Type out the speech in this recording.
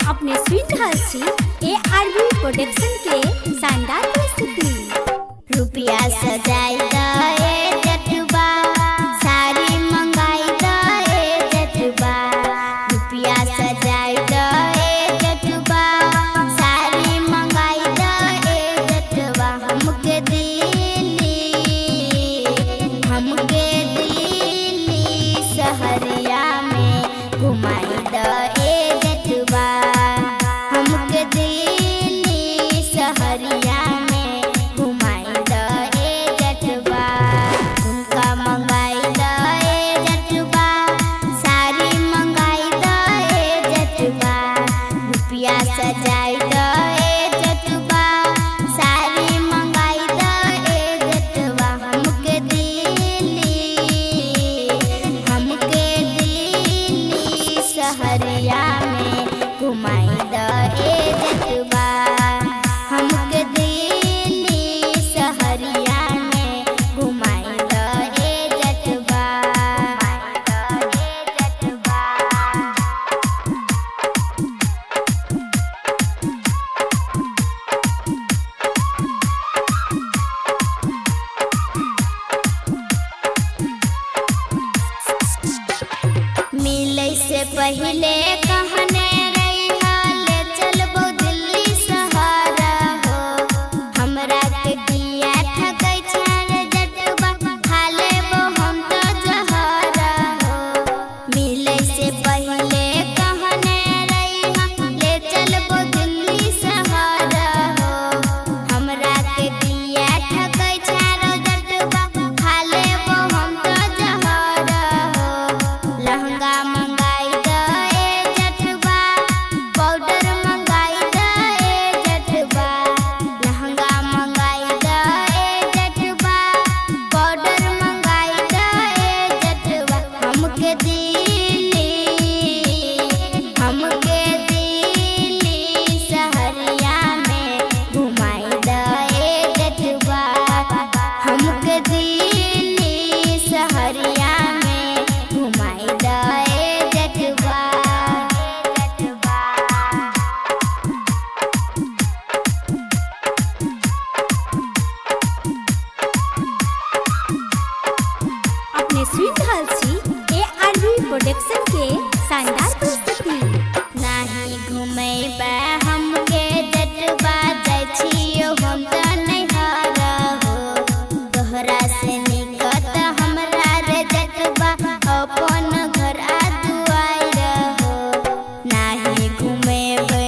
अपने सुन रहल छी ARV प्रोडक्शन के शानदार प्रस्तुति। रुपया सजाई दे जटुबा, साड़ी मंगाई दे जटुबा। रुपया सजाई दे जटुबा, साड़ी मंगाई दे जटुबा। हमके दिल्ली शहरिया में घुमाई दे जटुबा। हमके दिल्ली शहरिया में घुमाई दे जटुबा। झुमका मंगाई दे जटुबा, साड़ी मंगाई दे जटुबा। रुपया सजाई दे जटुबा, साड़ी मंगाई दे जटुबा। हमके दिल्ली शहरिया में घुमाई दे जटुबा। हमके दिल्ली शहरिया में घुमाई दे जटुबा। मिले से पहले कहने रहिया ले चलबो दिल्ली शहर हो। हमरा के किया ठकै छान जटुबा, खा लेबो हम तो जहर हो। मिले से पहले कहने रहिया ले चलबो दिल्ली शहर हो। हमरा के किया ठकै छान जटुबा, खा लेबो हम तो जहर हो। लहंगा मंगाई दे जटुबा, पाउडर मंगाई दे जटुबा। लहंगा मंगाई दे जटुबा, पाउडर मंगाई दे जटुबा। हमके दिल्ली शहरिया में घुमाई दे जटुबा। हमके दिल्ली शहरिया में घुमाई दे जटुबा। अपने सुन रहल छी ARV प्रोडक्शन के शानदार प्रस्तुति। नाही घुमेबे हमके जटुबा, जाइ छियो हम त नैहर हो। तोहरा से निकट हमरा रे जटुबा, अपन घर आ दुआर हो। नाही घुमेबे